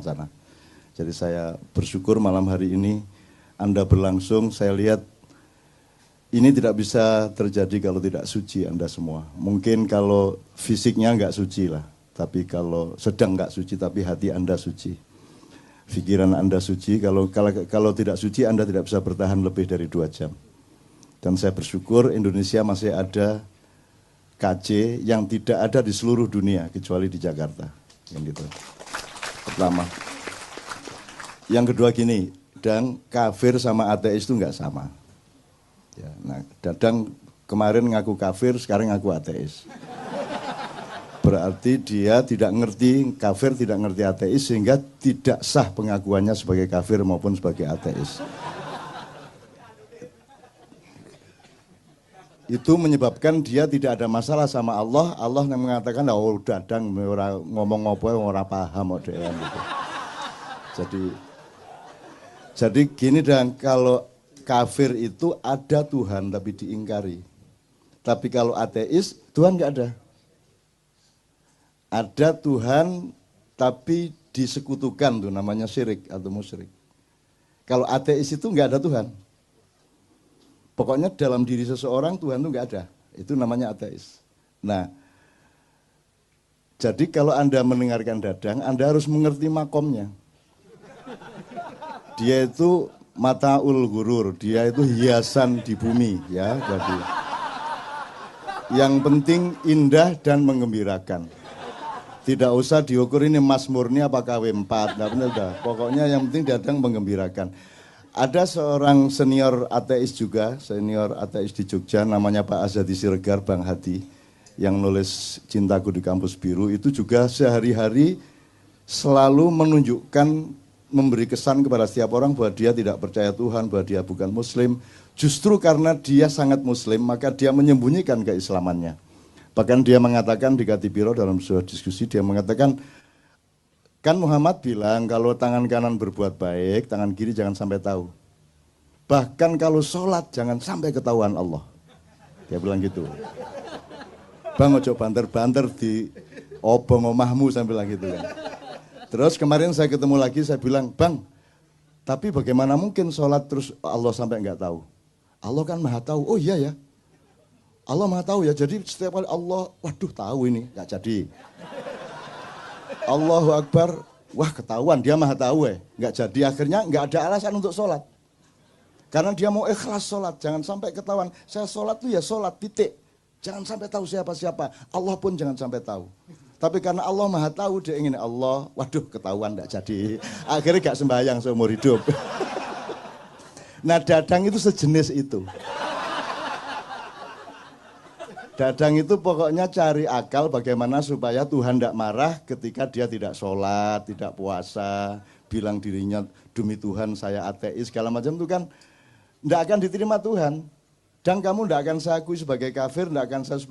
sana. Jadi saya bersyukur malam hari ini Anda berlangsung, saya lihat ini tidak bisa terjadi kalau tidak suci Anda semua. Mungkin kalau fisiknya nggak suci lah, tapi kalau sedang nggak suci, tapi hati Anda suci. Pikiran Anda suci, kalau tidak suci Anda tidak bisa bertahan lebih dari 2 jam. Dan saya bersyukur Indonesia masih ada KC yang tidak ada di seluruh dunia, kecuali di Jakarta. Yang gitu. Pertama. Yang kedua gini, dan kafir sama ateis itu nggak sama. Ya, nah, Dadang kemarin ngaku kafir, sekarang ngaku ateis. Berarti dia tidak ngerti kafir, tidak ngerti ateis, sehingga tidak sah pengakuannya sebagai kafir maupun sebagai ateis. Itu menyebabkan dia tidak ada masalah sama Allah. Allah yang mengatakan, oh Dadang ngomong apa, orang paham. Gitu. Jadi gini, dan kalau kafir itu ada Tuhan tapi diingkari. Tapi kalau ateis, Tuhan nggak ada. Ada Tuhan tapi disekutukan, tuh namanya syirik atau musyrik. Kalau ateis itu nggak ada Tuhan. Pokoknya dalam diri seseorang Tuhan itu nggak ada. Itu namanya ateis. Nah, jadi kalau Anda mendengarkan Dadang, Anda harus mengerti makomnya. Dia itu mataul gurur, dia itu hiasan di bumi, ya. Jadi yang penting indah dan menggembirakan. Tidak usah diukur ini Mas Murni apa KW 4, nah, benar dah. Pokoknya yang penting Dadang menggembirakan. Ada seorang senior ateis juga, senior ateis di Jogja, namanya Pak Azadi Siregar, Bang Hadi, yang nulis Cintaku di Kampus Biru, itu juga sehari-hari selalu menunjukkan, memberi kesan kepada setiap orang bahwa dia tidak percaya Tuhan, bahwa dia bukan Muslim. Justru karena dia sangat Muslim, maka dia menyembunyikan keislamannya. Bahkan dia mengatakan di Katipiro dalam sebuah diskusi, dia mengatakan, kan Muhammad bilang kalau tangan kanan berbuat baik, tangan kiri jangan sampai tahu. Bahkan kalau sholat jangan sampai ketahuan Allah. Dia bilang gitu. Bang ojo banter-banter di obong omahmu, saya bilang gitu kan. Terus kemarin saya ketemu lagi, saya bilang, Bang, tapi bagaimana mungkin sholat terus Allah sampai nggak tahu? Allah kan maha tahu. Oh iya ya, Allah maha tahu ya, jadi setiap kali Allah, waduh tahu ini, nggak jadi. Allahu Akbar, wah ketahuan, dia maha tahu nggak jadi, akhirnya nggak ada alasan untuk sholat. Karena dia mau ikhlas sholat, jangan sampai ketahuan. Saya sholat tuh ya sholat, titik. Jangan sampai tahu siapa-siapa, Allah pun jangan sampai tahu. Tapi karena Allah maha tahu, dia ingin Allah, waduh ketahuan nggak jadi. Akhirnya nggak sembahyang seumur hidup. Nah Dadang itu sejenis itu. Dadang itu pokoknya cari akal bagaimana supaya Tuhan tidak marah ketika dia tidak sholat, tidak puasa, bilang dirinya demi Tuhan saya ateis, segala macam itu kan tidak akan diterima Tuhan. Dan kamu tidak akan saya akui sebagai kafir, tidak akan saya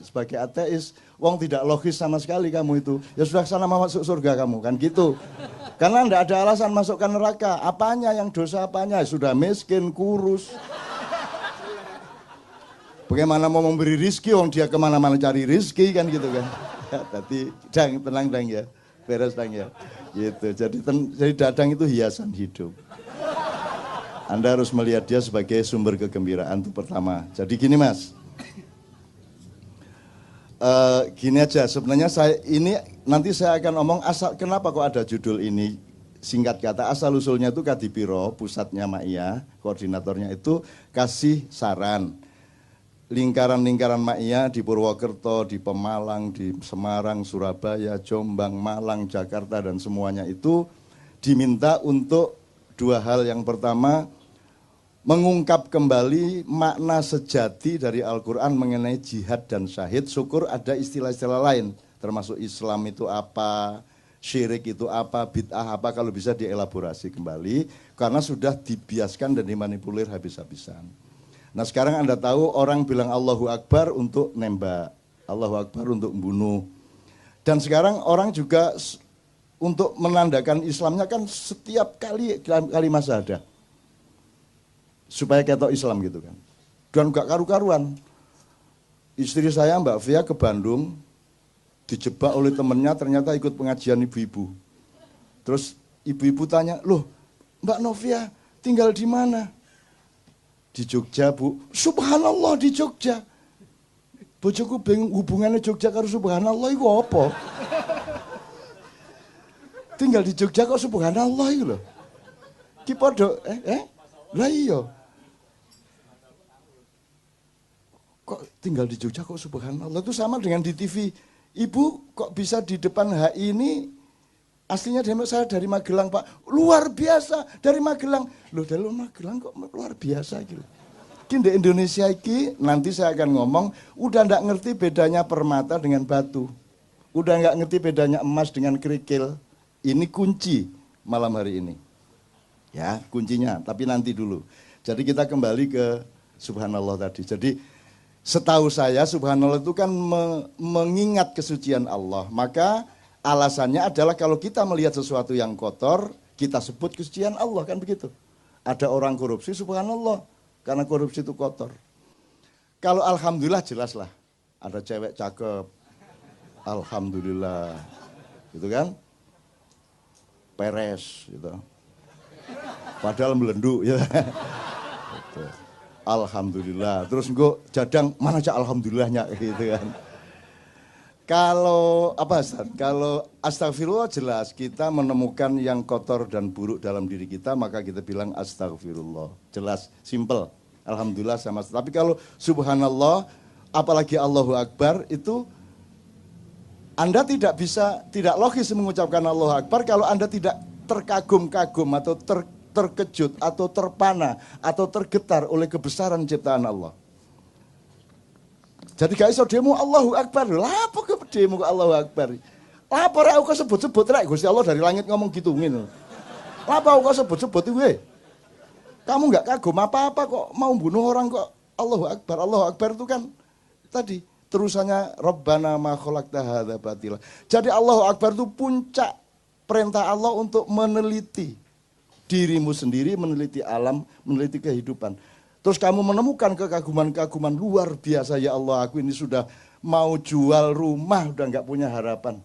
sebagai ateis. Wong tidak logis sama sekali kamu itu. Ya sudah sana masuk surga kamu, kan gitu. Karena tidak ada alasan masukkan neraka. Apanya yang dosa apanya? Sudah miskin, kurus. Bagaimana mau memberi rizki, wong dia kemana-mana cari rizki kan gitu kan. Ya, tapi tenang ya, beres ya. Gitu. Jadi Dadang itu hiasan hidup. Anda harus melihat dia sebagai sumber kegembiraan itu pertama. Jadi gini Mas, gini aja. Sebenarnya nanti saya akan ngomong asal kenapa kok ada judul ini. Singkat kata asal usulnya itu Kadipiro, pusatnya Ma'iyah, koordinatornya itu kasih saran. Lingkaran-lingkaran Ma'iyah di Purwokerto, di Pemalang, di Semarang, Surabaya, Jombang, Malang, Jakarta dan semuanya itu diminta untuk 2 hal. Yang pertama, mengungkap kembali makna sejati dari Al-Quran mengenai jihad dan syahid. Syukur ada istilah-istilah lain, termasuk Islam itu apa, syirik itu apa, bid'ah apa, kalau bisa dielaborasi kembali, karena sudah dibiaskan dan dimanipulir habis-habisan. Nah sekarang Anda tahu orang bilang Allahu Akbar untuk nembak, Allahu Akbar untuk membunuh. Dan sekarang orang juga untuk menandakan Islamnya kan setiap kali masa ada. Supaya ketok Islam gitu kan. Dan gak karu-karuan. Istri saya Mbak Fia ke Bandung, dijebak oleh temennya ternyata ikut pengajian ibu-ibu. Terus ibu-ibu tanya, loh Mbak Novia tinggal di mana? Di Jogja Bu. Subhanallah di Jogja. Bojoku bingung hubungannya Jogja karo subhanallah itu apa? Tinggal di Jogja kok subhanallah itu loh. Ki podo lah iya. Kok tinggal di Jogja kok subhanallah, itu sama dengan di TV. Ibu kok bisa di depan HI ini, aslinya saya dari Magelang Pak. Luar biasa dari Magelang. Loh dari Magelang kok luar biasa gitu. Di Indonesia ini nanti saya akan ngomong, udah nggak ngerti bedanya permata dengan batu. Udah nggak ngerti bedanya emas dengan kerikil. Ini kunci malam hari ini. Ya, kuncinya, tapi nanti dulu. Jadi kita kembali ke subhanallah tadi. Jadi setahu saya subhanallah itu kan mengingat kesucian Allah. Maka alasannya adalah kalau kita melihat sesuatu yang kotor, kita sebut kesucian Allah, kan begitu. Ada orang korupsi subhanallah, karena korupsi itu kotor. Kalau alhamdulillah jelas lah, ada cewek cakep, alhamdulillah, gitu kan, peres, gitu. Padahal melenduk, ya. Gitu. Alhamdulillah. Terus engko jadang mana cak alhamdulillahnya, gitu kan. Kalau apa Ustaz? Kalau astagfirullah jelas kita menemukan yang kotor dan buruk dalam diri kita, maka kita bilang astagfirullah. Jelas, simple. Alhamdulillah sama. Tapi kalau subhanallah, apalagi Allahu Akbar, itu Anda tidak logis mengucapkan Allahu Akbar kalau Anda tidak terkagum-kagum atau terkejut atau terpana atau tergetar oleh kebesaran ciptaan Allah. Jadi gak iso demo Allahu Akbar. Lah apa ke demo Allahu Akbar? Lah apa rek kok sebut-sebut rek Gusti Allah dari langit ngomong gitu ngene. Lah apa kok sebut-sebut iki? Kamu enggak kagum apa-apa kok mau bunuh orang kok Allahu Akbar. Allahu Akbar itu kan tadi terusannya Rabbana ma khalaqta hadza batila. Jadi Allahu Akbar itu puncak perintah Allah untuk meneliti dirimu sendiri, meneliti alam, meneliti kehidupan. Terus kamu menemukan kekaguman-kekaguman luar biasa, ya Allah aku ini sudah mau jual rumah, udah nggak punya harapan.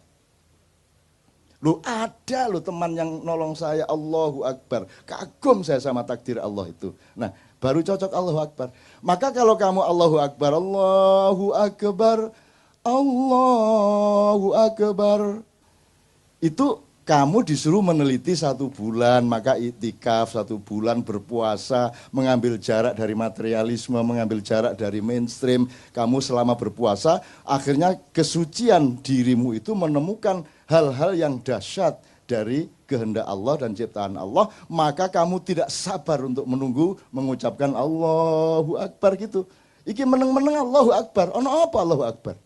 Loh ada loh teman yang nolong saya, Allahu Akbar. Kagum saya sama takdir Allah itu. Nah baru cocok Allahu Akbar. Maka kalau kamu Allahu Akbar, Allahu Akbar, Allahu Akbar. Itu kamu disuruh meneliti 1 bulan, maka iktikaf 1 bulan berpuasa, mengambil jarak dari materialisme, mengambil jarak dari mainstream. Kamu selama berpuasa, akhirnya kesucian dirimu itu menemukan hal-hal yang dahsyat dari kehendak Allah dan ciptaan Allah. Maka kamu tidak sabar untuk menunggu mengucapkan Allahu Akbar gitu. Iki meneng-meneng Allahu Akbar, ono apa Allahu Akbar?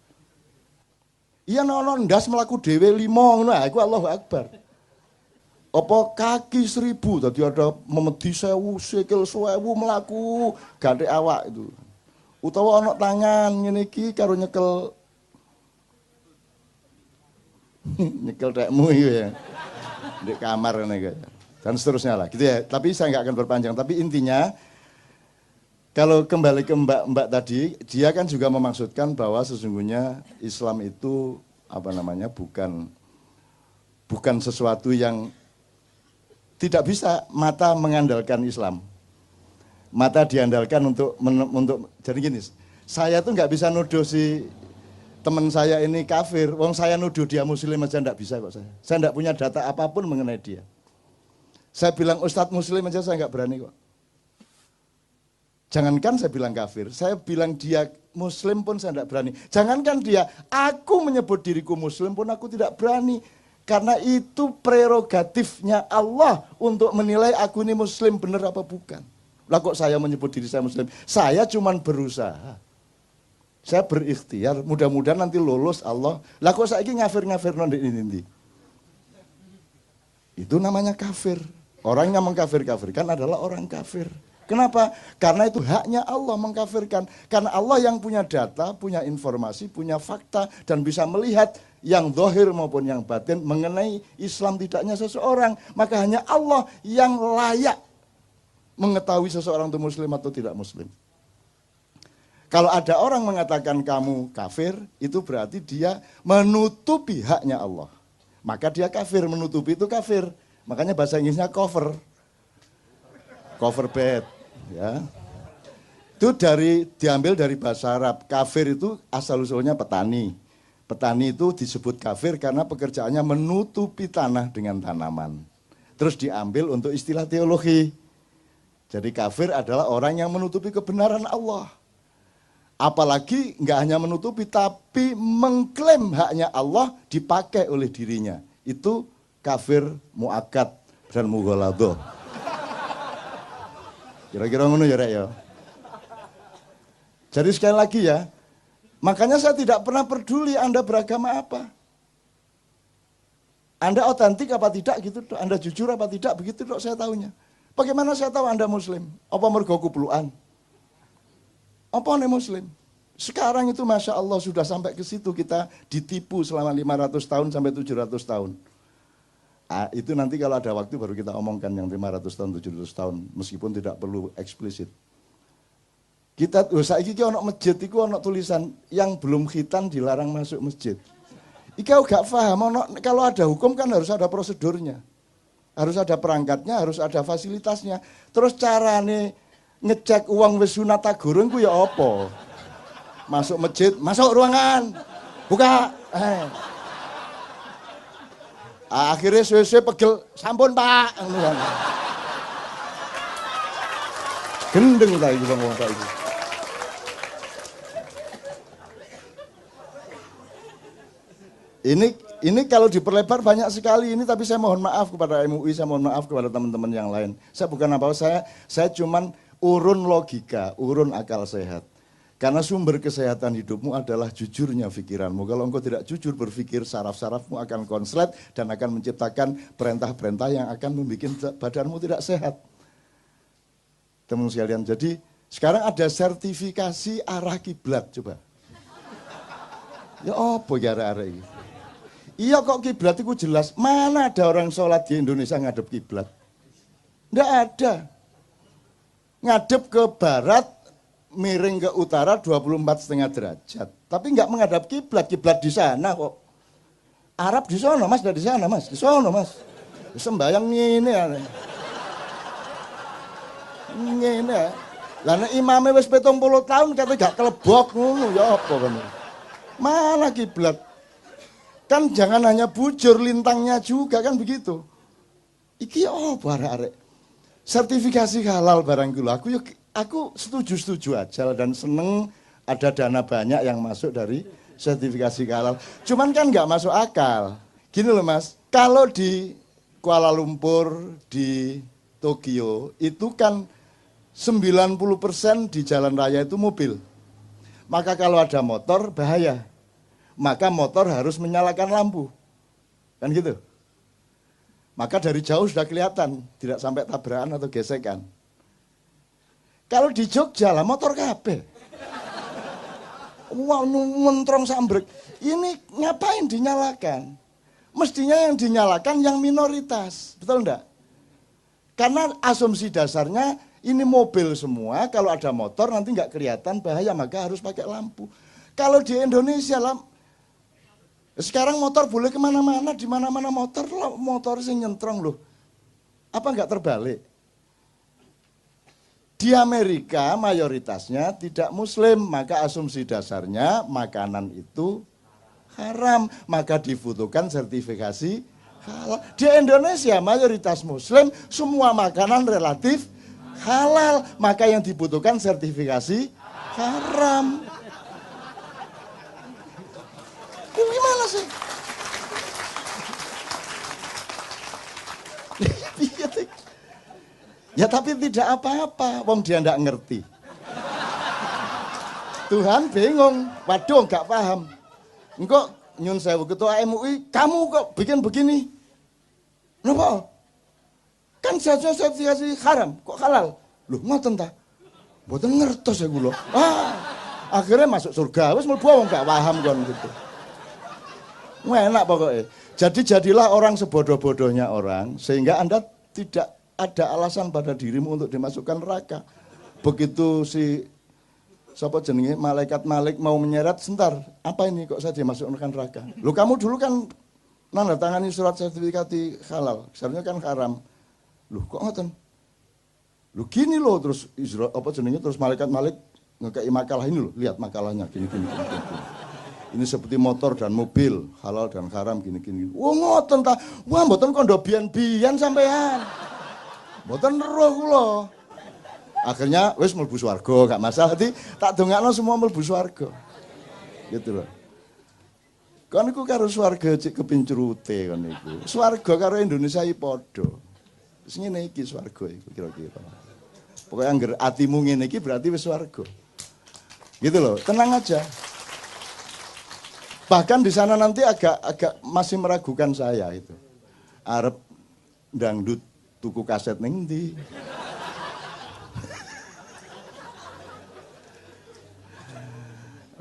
Iya nono ndas melaku dewe 5 ngono iku Allahu Akbar. Apa kaki 1000 tadi ada memedi 1000 sikil 1000 melaku gandhe awak itu. Utawa ana tangan ngene iki karo nyekel nyekel tekmu iki ya. Di kamar ngene iki. Dan seterusnya lah gitu ya. Tapi saya nggak akan berpanjang, tapi intinya kalau kembali ke Mbak tadi, dia kan juga memaksudkan bahwa sesungguhnya Islam itu bukan sesuatu yang tidak bisa mata mengandalkan Islam. Mata diandalkan untuk jadi gini, saya tuh nggak bisa nuduh si teman saya ini kafir, wong saya nuduh dia muslim aja nggak bisa kok saya. Saya nggak punya data apapun mengenai dia. Saya bilang Ustadz muslim aja saya nggak berani kok. Jangankan saya bilang kafir, saya bilang dia muslim pun saya tidak berani. Jangankan dia, aku menyebut diriku muslim pun aku tidak berani. Karena itu prerogatifnya Allah untuk menilai aku ini muslim benar apa bukan. Lah kok saya menyebut diri saya muslim? Saya cuma berusaha. Saya berikhtiar, mudah-mudahan nanti lulus Allah. Lah kok saya ini ngafir-ngafir ini. Itu namanya kafir. Orang yang mengkafir-kafirkan adalah orang kafir. Kenapa? Karena itu haknya Allah mengkafirkan. Karena Allah yang punya data, punya informasi, punya fakta, dan bisa melihat yang zahir maupun yang batin mengenai Islam tidaknya seseorang. Maka hanya Allah yang layak mengetahui seseorang itu muslim atau tidak muslim. Kalau ada orang mengatakan kamu kafir, itu berarti dia menutupi haknya Allah. Maka dia kafir, menutupi itu kafir. Makanya bahasa Inggrisnya cover bed, ya. Itu diambil dari bahasa Arab. Kafir itu asal-usulnya petani. Petani itu disebut kafir karena pekerjaannya menutupi tanah dengan tanaman. Terus diambil untuk istilah teologi. Jadi kafir adalah orang yang menutupi kebenaran Allah. Apalagi nggak hanya menutupi, tapi mengklaim haknya Allah dipakai oleh dirinya. Itu kafir mu'akkad dan mughaladah. Kira-kira ngono ya, Rek ya. Jadi sekali lagi ya, makanya saya tidak pernah peduli Anda beragama apa. Anda otentik apa tidak gitu, Anda jujur apa tidak, begitu dok saya tahunya. Bagaimana saya tahu Anda Muslim? Apa mergo kupluan? Apa nih Muslim? Sekarang itu Masya Allah sudah sampai ke situ kita ditipu selama 500 tahun sampai 700 tahun. Itu nanti kalau ada waktu baru kita omongkan yang 500 tahun, 700 tahun, meskipun tidak perlu eksplisit. Kita saiki iki ana masjid iku ana tulisan yang belum khitan dilarang masuk masjid. Iki aku gak paham, kalau ada hukum kan harus ada prosedurnya. Harus ada perangkatnya, harus ada fasilitasnya. Terus carane ngecek uang wis sunat ta gurung ku ya apa? Masuk masjid, masuk ruangan. Buka. Akhirnya suwe-suwe pegel, sampun Pak. Gendeng ta iki wong kok iki. Ini kalau diperlebar banyak sekali ini, tapi saya mohon maaf kepada MUI, saya mohon maaf kepada teman-teman yang lain. Saya bukan apa-apa, saya cuman urun logika, urun akal sehat. Karena sumber kesehatan hidupmu adalah jujurnya pikiranmu. Kalau engkau tidak jujur berpikir, saraf-sarafmu akan konslet dan akan menciptakan perintah-perintah yang akan membuat badanmu tidak sehat. Teman sekalian, jadi sekarang ada sertifikasi arah kiblat, coba. Ya apa gara-gara ini? Iya kok kiblat itu jelas. Mana ada orang sholat di Indonesia ngadep kiblat? Nggak ada. Ngadep ke barat, miring ke utara 24,5 derajat. Tapi nggak menghadap kiblat. Kiblat di sana kok. Arab di sana Mas, dari sana Mas. Di sana Mas. Sembayang ini ya. Ini ya. Lah imamnya wis 70 tahun kata gak kelebok ngono ya apa kan. Mana kiblat? Kan jangan hanya bujur lintangnya juga kan begitu. Iki apa arek-arek? Sertifikasi halal barang kula. Aku setuju aja dan seneng ada dana banyak yang masuk dari sertifikasi halal. Cuman kan nggak masuk akal. Gini loh Mas, kalau di Kuala Lumpur, di Tokyo itu kan 90% di jalan raya itu mobil. Maka kalau ada motor bahaya. Maka motor harus menyalakan lampu. Kan gitu. Maka dari jauh sudah kelihatan, tidak sampai tabrakan atau gesekan. Kalau di Jogja lah motor kabeh. Wah, mentrong sambrek. Ini ngapain dinyalakan? Mestinya yang dinyalakan yang minoritas, betul enggak? Karena asumsi dasarnya ini mobil semua, kalau ada motor nanti nggak kelihatan bahaya, maka harus pakai lampu. Kalau di Indonesia lah, sekarang motor boleh kemana-mana, di mana-mana motor sing nyentrong loh. Apa nggak terbalik? Di Amerika mayoritasnya tidak muslim, maka asumsi dasarnya makanan itu haram, maka dibutuhkan sertifikasi halal. Di Indonesia mayoritas muslim, semua makanan relatif halal, maka yang dibutuhkan sertifikasi haram. Gimana sih? Ya tapi tidak apa-apa, wong dia ndak ngerti. Tuhan bingung, waduh nggak paham. Engkau nyun sewu ketua MUI, kamu kok bikin begini? Kenapa? Kan seharusnya sertifikasi haram, kok halal? Loh ngoten ta? Mboten ngertos ya kula. Akhirnya masuk surga, wis mlebu wong gak paham kon gitu. Enak pokoknya. Jadi jadilah orang sebodoh-bodohnya orang, sehingga Anda tidak ada alasan pada dirimu untuk dimasukkan neraka. Begitu si siapa jenenge malaikat Malik mau menyeret, sebentar, apa ini kok saya dimasukkan neraka? Loh kamu dulu kan nanda tangani surat sertifikat halal, sebenarnya kan haram. Loh kok ngoten? Loh gini loh, terus terus malaikat ngekei makalah ini loh, lihat makalahnya gini. Ini seperti motor dan mobil, halal dan haram gini. Wah ngoten ta. Wah mboten kondo bian-bian sampean. Mboten roh kula. Akhirnya wis mlebu swarga, gak masalah. Tak dongakno semua mlebu swarga. Gitu loh. Kan iku karo swarga cek kepincurute kan iku. Swarga karo Indonesia iki padha. Wis ngene iki swarga iku kira-kira. Pokoke angger atimu ngene iki berarti wis swarga. Gitu loh, tenang aja. Bahkan di sana nanti agak masih meragukan saya itu. Arep dangdut tuku kaset ning ndi?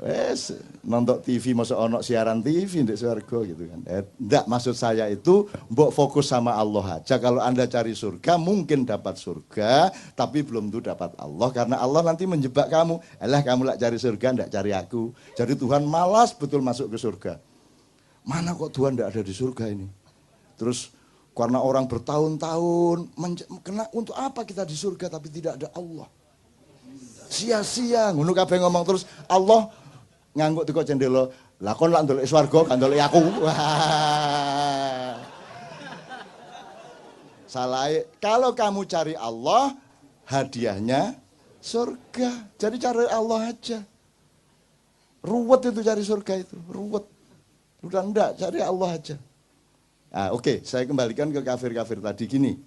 Wes nonton TV masa ono siaran TV ndek swarga gitu kan. Enggak, maksud saya itu mbok fokus sama Allah aja. Kalau Anda cari surga mungkin dapat surga, tapi belum tentu dapat Allah karena Allah nanti menjebak kamu. Alah kamu lak cari surga ndak cari aku. Jadi Tuhan malas betul masuk ke surga. Mana kok Tuhan ndak ada di surga ini? Terus karena orang bertahun-tahun kena untuk apa kita di surga tapi tidak ada Allah? Sia-sia ngono kabeh ngomong terus Allah ngangguk teko cendela, lah kon lak ndelok swarga kan ndelok aku. Wah. Salah. Kalau kamu cari Allah, hadiahnya surga. Jadi cari Allah aja. Ruwet itu cari surga itu, ruwet. Udah enggak, cari Allah aja. Nah, oke, saya kembalikan ke kafir-kafir tadi gini.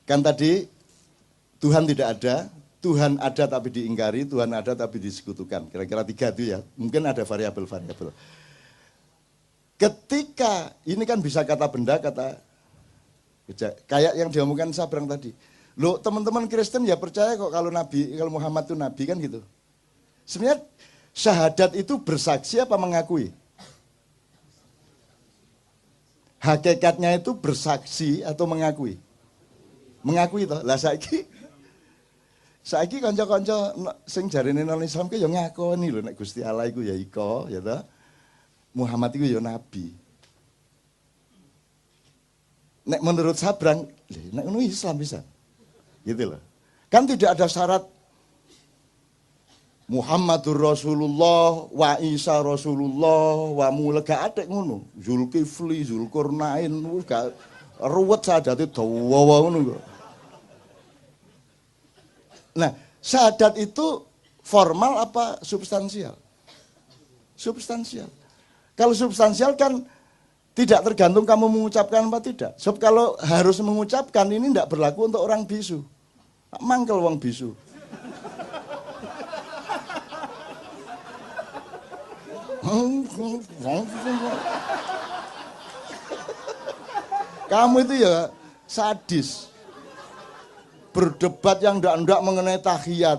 Kan tadi Tuhan tidak ada, Tuhan ada tapi diingkari, Tuhan ada tapi disekutukan. Kira-kira 3 itu ya, mungkin ada variabel-variabel. Ketika, ini kan bisa kata benda, kata kayak yang diomongkan Sabrang tadi. Loh teman-teman Kristen ya percaya kok kalau Muhammad itu Nabi kan gitu. Sebenarnya syahadat itu bersaksi apa mengakui? Hakikatnya itu bersaksi atau mengakui? Mengakui toh. Lah saiki kanca-kanca sing jarene nang Islam ki ya ngakoni lho nek Gusti Allah iku ya iko, ya toh. Muhammad iku ya nabi. Nek menurut Sabrang, nek ngono Islam bisa. Gitu loh. Kan tidak ada syarat Muhammadur Rasulullah, wa Isa Rasulullah, wa mulega atik ngono. Zulkifli, Zulkarnain, gak ruwet sadate dawa ngono kok. Nah, syahadat itu formal apa substansial? Substansial. Kalau substansial kan tidak tergantung kamu mengucapkan apa tidak. Sebab kalau harus mengucapkan ini tidak berlaku untuk orang bisu. Mangkel wong bisu. Kamu itu ya sadis. Berdebat yang ndak mengenai tahiyat.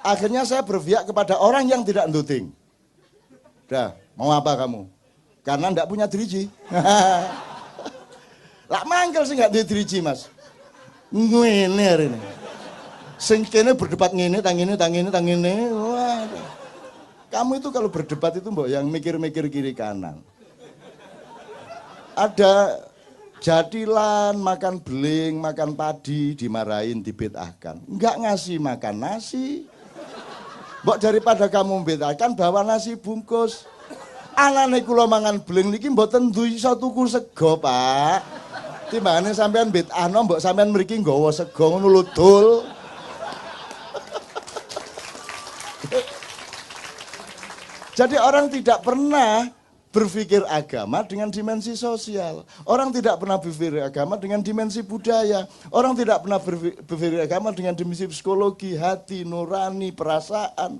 Akhirnya saya berpihak kepada orang yang tidak nduting. Dah, mau apa kamu? Karena ndak punya driji. Lah mangkel sih nggak driji, Mas. Ngene hari ini. Sing kene berdebat ngene, tang ngene. Wah. Kamu itu kalau berdebat itu mbok yang mikir-mikir kiri kanan. Ada jadilan, makan beling, makan padi, dimarahin, dibedahkan. Enggak ngasih makan nasi. Mbok daripada kamu membedahkan, bawa nasi bungkus. Anane kula mangan beling niki mboten iso tuku sego, Pak. Timbangane sampean bedahno mbok sampean mriki nggawa sego ngono lho, Dul. Jadi orang tidak pernah berpikir agama dengan dimensi sosial. Orang tidak pernah berpikir agama dengan dimensi budaya. Orang tidak pernah berpikir agama dengan dimensi psikologi, hati, nurani, perasaan.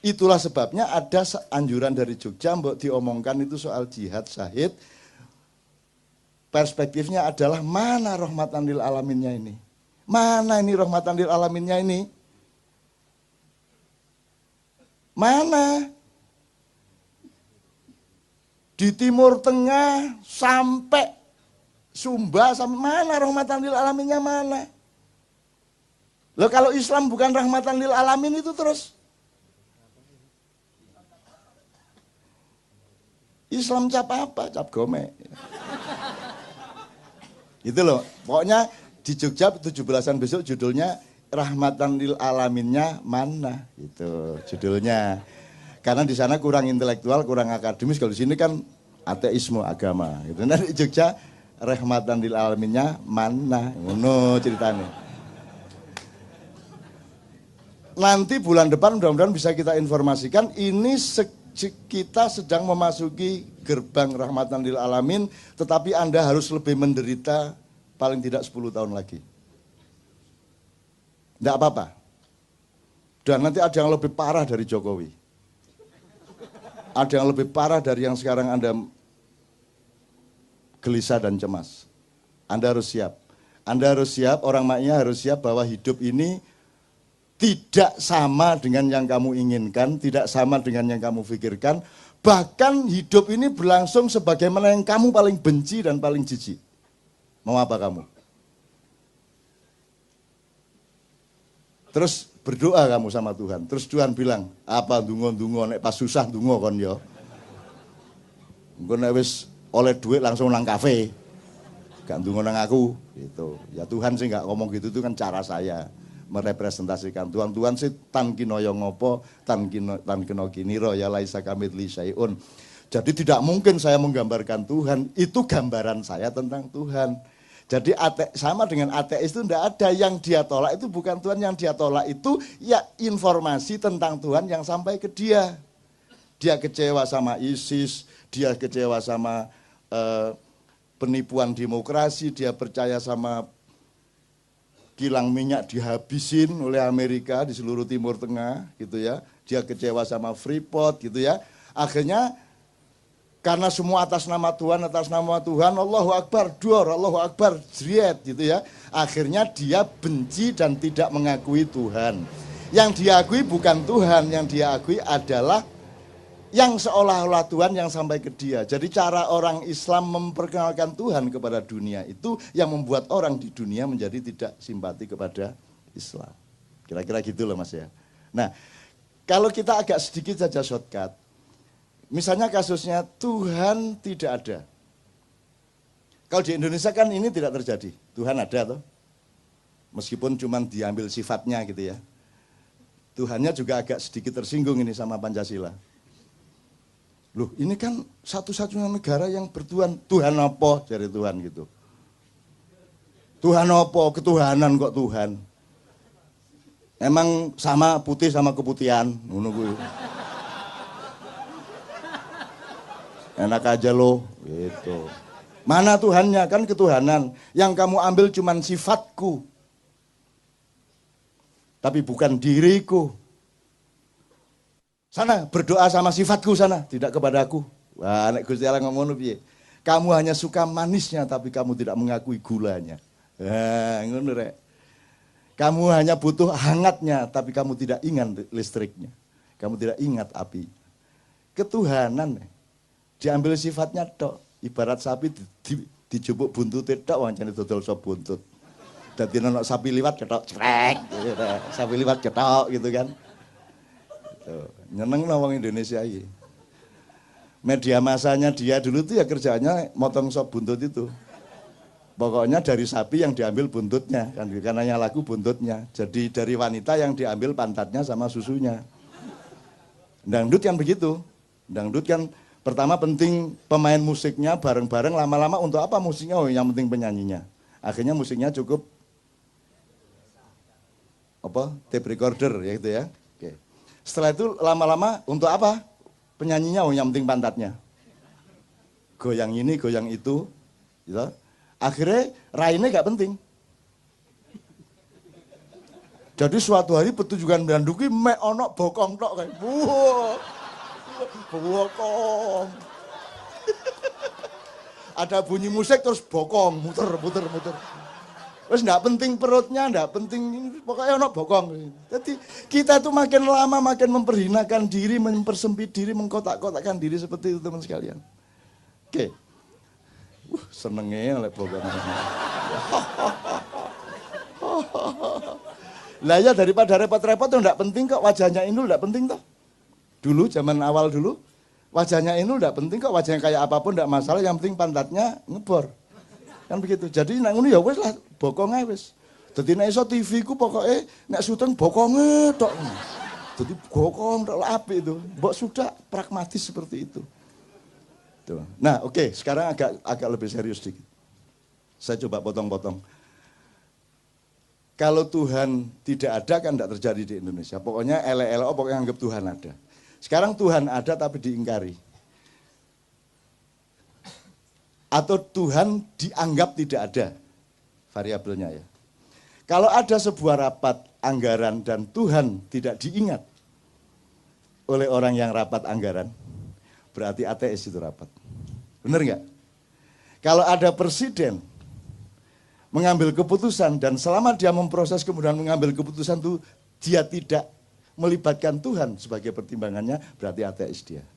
Itulah sebabnya ada anjuran dari Jogja, mbok diomongkan itu soal jihad syahid. Perspektifnya adalah mana rahmatan lil alaminnya ini? Mana ini rahmatan lil alaminnya ini? Mana? Di Timur Tengah sampai Sumba, sampai mana rahmatan lil alaminnya mana? Loh kalau Islam bukan rahmatan lil alamin itu terus Islam cap apa? Cap gome. Itu loh. Pokoknya di Jogja 17-an besok judulnya Rahmatan lil Alaminnya mana? Itu judulnya. Karena di sana kurang intelektual, kurang akademis. Kalau di sini kan ateisme agama. Gitu. Nah di Jogja Rahmatan lil Alaminnya mana? Ngono ceritanya. Nanti bulan depan mudah-mudahan bisa kita informasikan ini kita sedang memasuki gerbang Rahmatan lil Alamin, tetapi Anda harus lebih menderita paling tidak 10 tahun lagi. Tidak apa-apa. Dan nanti ada yang lebih parah dari Jokowi. Ada yang lebih parah dari yang sekarang Anda gelisah dan cemas. Anda harus siap. Anda harus siap, orang maknya harus siap bahwa hidup ini tidak sama dengan yang kamu inginkan, tidak sama dengan yang kamu pikirkan. Bahkan hidup ini berlangsung sebagaimana yang kamu paling benci dan paling jijik. Mau apa kamu? Terus berdoa kamu sama Tuhan. Terus Tuhan bilang, apa dungo-dungo, nek pas susah dungo kon yo. Engko nek wis oleh duit langsung nang kafe. Gak dungo nang aku gitu. Ya Tuhan sih gak ngomong gitu, itu kan cara saya merepresentasikan Tuhan. Tuhan sih tan kinoyo ngopo, tan kino kiniro ya laisa kamitsli syai'un. Jadi tidak mungkin saya menggambarkan Tuhan, itu gambaran saya tentang Tuhan. Jadi sama dengan ateis itu tidak ada, yang dia tolak itu bukan Tuhan, yang dia tolak itu ya informasi tentang Tuhan yang sampai ke dia. Dia kecewa sama ISIS, dia kecewa sama penipuan demokrasi, dia percaya sama kilang minyak dihabisin oleh Amerika di seluruh Timur Tengah gitu ya. Dia kecewa sama Freeport gitu ya. Akhirnya karena semua atas nama Tuhan, Allahu Akbar, dor, Allahu Akbar, jriet gitu ya. Akhirnya dia benci dan tidak mengakui Tuhan. Yang diakui bukan Tuhan, yang dia akui adalah yang seolah-olah Tuhan yang sampai ke dia. Jadi cara orang Islam memperkenalkan Tuhan kepada dunia itu yang membuat orang di dunia menjadi tidak simpati kepada Islam. Kira-kira gitu loh Mas ya. Nah, kalau kita agak sedikit saja shortcut, misalnya kasusnya Tuhan tidak ada. Kalau di Indonesia kan ini tidak terjadi. Tuhan ada toh. Meskipun cuma diambil sifatnya gitu ya. Tuhannya juga agak sedikit tersinggung ini sama Pancasila. Loh ini kan satu-satunya negara yang bertuhan. Tuhan apa? Dari Tuhan gitu. Tuhan apa? Ketuhanan kok Tuhan. Emang sama putih sama keputihan. Ngono kuwi. Enak aja loh. Gitu. Mana Tuhannya? Kan ketuhanan. Yang kamu ambil cuman sifatku. Tapi bukan diriku. Sana berdoa sama sifatku sana, tidak kepada aku. Wah, nek Gusti Allah ngomong piye? Kamu hanya suka manisnya tapi kamu tidak mengakui gulanya. Nah, ngono rek. Kamu hanya butuh hangatnya tapi kamu tidak ingat listriknya. Kamu tidak ingat api. Ketuhanan diambil sifatnya tok. Ibarat sapi dijupuk buntute tok wancane dodol sop buntut. Dadi nek sapi liwat ketok crek, sapi liwat ketok gitu kan. Nyeneng wong Indonesia ini. Media masanya dia dulu tuh ya kerjanya motong sop buntut itu. Pokoknya dari sapi yang diambil buntutnya, kan karena lagu buntutnya. Jadi dari wanita yang diambil pantatnya sama susunya. Dangdut kan begitu. Dangdut kan pertama penting pemain musiknya bareng-bareng, lama-lama untuk apa musiknya? Oh yang penting penyanyinya. Akhirnya musiknya cukup apa? Tape recorder ya gitu ya. Oke. Setelah itu lama-lama untuk apa? Penyanyinya, oh yang penting pantatnya. Goyang ini, goyang itu. Gitu. Akhirnya raine gak penting. Jadi suatu hari petunjukan Branduki mek ono bokong tok kayak. Bokong. Ada bunyi musik terus bokong, muter. Terus enggak penting perutnya, enggak penting, pokoknya ono bokong. Jadi kita tuh makin lama makin memperhinakan diri, mempersempit diri, mengkotak-kotakkan diri seperti itu teman sekalian. Oke. Senengnya oleh program ini. Lah ya daripada repot-repot tuh enggak penting kok, wajahnya Inul enggak penting toh. Dulu zaman awal dulu Wajahnya ini enggak penting kok, wajahnya kayak apapun enggak masalah, yang penting pantatnya ngebor. Kan begitu. Jadi nek ngono ya wis lah, bokonge wis. Dadi nek iso TV ku pokoke nek syuting bokonge tok. Jadi bokong tok apik itu. Mbok sudah pragmatis seperti itu. Tuh. Nah, oke, sekarang agak lebih serius sedikit. Saya coba potong-potong. Kalau Tuhan tidak ada kan tidak terjadi di Indonesia. Pokoknya ele-ele pokoknya anggap Tuhan ada. Sekarang Tuhan ada tapi diingkari. Atau Tuhan dianggap tidak ada. Variabelnya ya. Kalau ada sebuah rapat anggaran dan Tuhan tidak diingat oleh orang yang rapat anggaran, berarti ateis itu rapat. Benar nggak? Kalau ada presiden mengambil keputusan dan selama dia memproses kemudian mengambil keputusan itu dia tidak melibatkan Tuhan sebagai pertimbangannya, berarti ateis dia.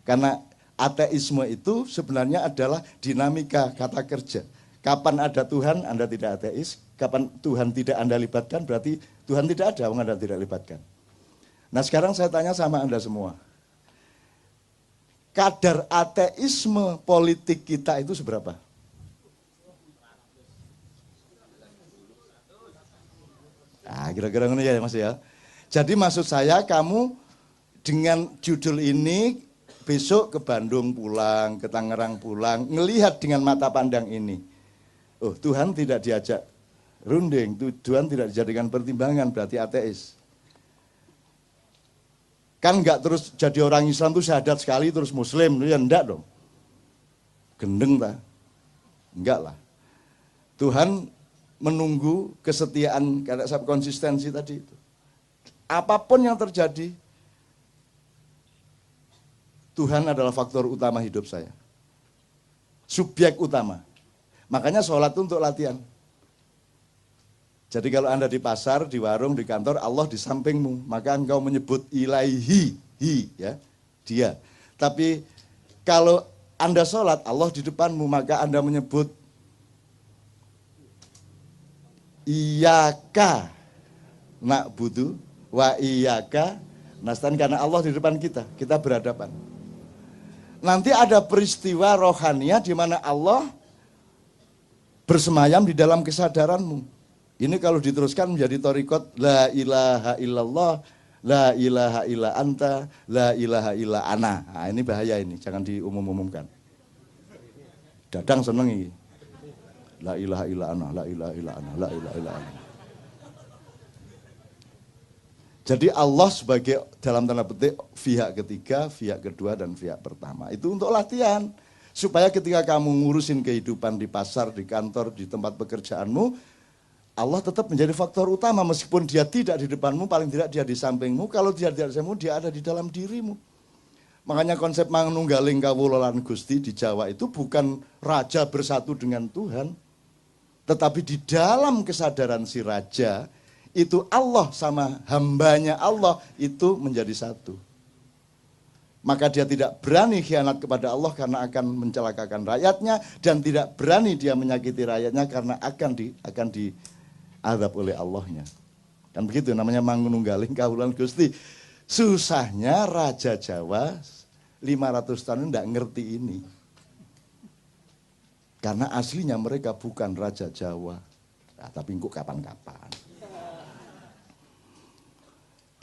Karena ateisme itu sebenarnya adalah dinamika kata kerja. Kapan ada Tuhan, Anda tidak ateis. Kapan Tuhan tidak Anda libatkan, berarti Tuhan tidak ada, Anda tidak libatkan. Nah sekarang saya tanya sama Anda semua. Kadar ateisme politik kita itu seberapa? Nah, kira-kira ini ya Mas ya. Jadi maksud saya kamu dengan judul ini besok ke Bandung pulang, ke Tangerang pulang, ngelihat dengan mata pandang ini. Oh, Tuhan tidak diajak runding, Tuhan tidak dijadikan pertimbangan, berarti ateis. Kan enggak terus jadi orang Islam tuh syahadat sekali terus Muslim, ya enggak dong. Gendeng ta? Enggak lah. Tuhan menunggu kesetiaan, karena konsistensi tadi itu. Apapun yang terjadi, Tuhan adalah faktor utama hidup saya. Subjek utama. Makanya sholat itu untuk latihan. Jadi kalau Anda di pasar, di warung, di kantor, Allah di sampingmu, maka engkau menyebut ilaihi, ya, dia. Tapi kalau Anda sholat, Allah di depanmu, maka Anda menyebut iyaka na'budu wa iyaka nastan, karena Allah di depan kita berhadapan. Nanti ada peristiwa rohania di mana Allah bersemayam di dalam kesadaranmu. Ini kalau diteruskan menjadi thariqat la ilaha illallah, la ilaha illa anta, la ilaha illa ana. Nah, ini bahaya ini, jangan diumum-umumkan. Dadang seneng ini. La ilaha illa ana, la ilaha illa ana, la ilaha illa ana. Jadi Allah sebagai dalam tanda petik pihak ketiga, pihak kedua, dan pihak pertama. Itu untuk latihan. Supaya ketika kamu ngurusin kehidupan di pasar, di kantor, di tempat pekerjaanmu, Allah tetap menjadi faktor utama. Meskipun dia tidak di depanmu, paling tidak dia di sampingmu. Kalau dia di sampingmu, dia ada di dalam dirimu. Makanya konsep manunggaling kawula lan Gusti di Jawa itu bukan raja bersatu dengan Tuhan. Tetapi di dalam kesadaran si raja, itu Allah sama hambanya Allah itu menjadi satu. Maka dia tidak berani khianat kepada Allah karena akan mencelakakan rakyatnya, dan tidak berani dia menyakiti rakyatnya karena akan diazab oleh Allahnya. Kan begitu namanya mangununggaling kawulan Gusti. Susahnya Raja Jawa 500 tahun tidak ngerti ini. Karena aslinya mereka bukan Raja Jawa. Nah, tapi kok kapan-kapan.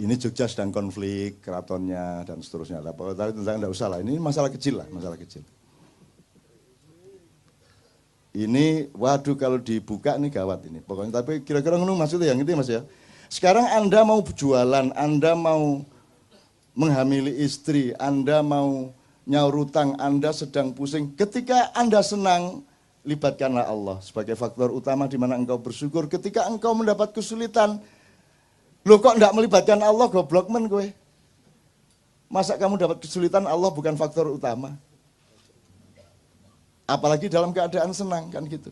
Ini Jogja sedang konflik, keratonnya dan seterusnya. Tapi tentang tidak usah lah, ini masalah kecil lah, masalah kecil. Ini, waduh kalau dibuka nih gawat ini. Pokoknya, tapi kira-kira ngono maksudnya yang itu Mas ya. Sekarang Anda mau jualan, Anda mau menghamili istri, Anda mau nyaur utang, Anda sedang pusing. Ketika Anda senang, libatkanlah Allah sebagai faktor utama di mana engkau bersyukur. Ketika engkau mendapat kesulitan, loh kok enggak melibatkan Allah, goblok men gue. Masa kamu dapat kesulitan, Allah bukan faktor utama. Apalagi dalam keadaan senang, kan gitu.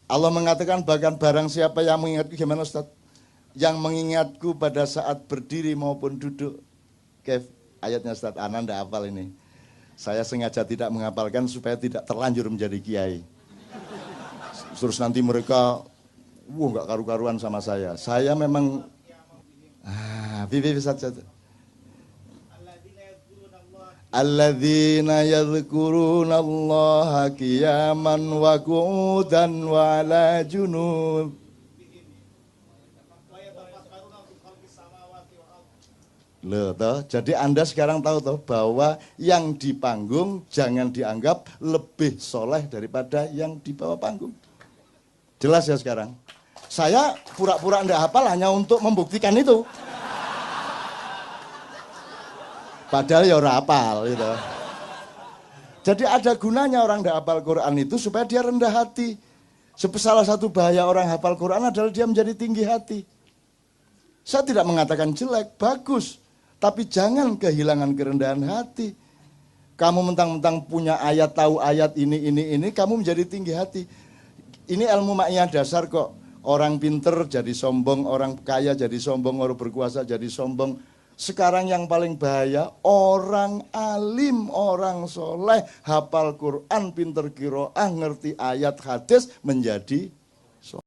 Allah mengatakan bahkan barang siapa yang mengingatku, gimana Ustaz? Yang mengingatku pada saat berdiri maupun duduk. Kev, ayatnya Ustaz, Ana enggak hafal ini. Saya sengaja tidak menghafalkan supaya tidak terlanjur menjadi kiai. Terus nanti mereka nggak karu-karuan sama saya. Saya memang bibi saja. Alladzina yadhkurunallaha qiyaman wa qu'udan wa ala junub. Loh, toh. Jadi Anda sekarang tahu toh bahwa yang di panggung jangan dianggap lebih soleh daripada yang di bawah panggung. Jelas ya sekarang? Saya pura-pura enggak hafal hanya untuk membuktikan itu. Padahal ya ora hafal gitu. Jadi ada gunanya orang enggak hafal Quran itu supaya dia rendah hati. Salah satu bahaya orang hafal Quran adalah dia menjadi tinggi hati. Saya tidak mengatakan jelek, bagus. Tapi jangan kehilangan kerendahan hati. Kamu mentang-mentang punya ayat, tahu ayat ini, kamu menjadi tinggi hati. Ini ilmu maknya dasar kok. Orang pinter jadi sombong, orang kaya jadi sombong, orang berkuasa jadi sombong. Sekarang yang paling bahaya, orang alim, orang soleh, hafal Quran, pinter qiraah, ngerti ayat hadis, menjadi sombong.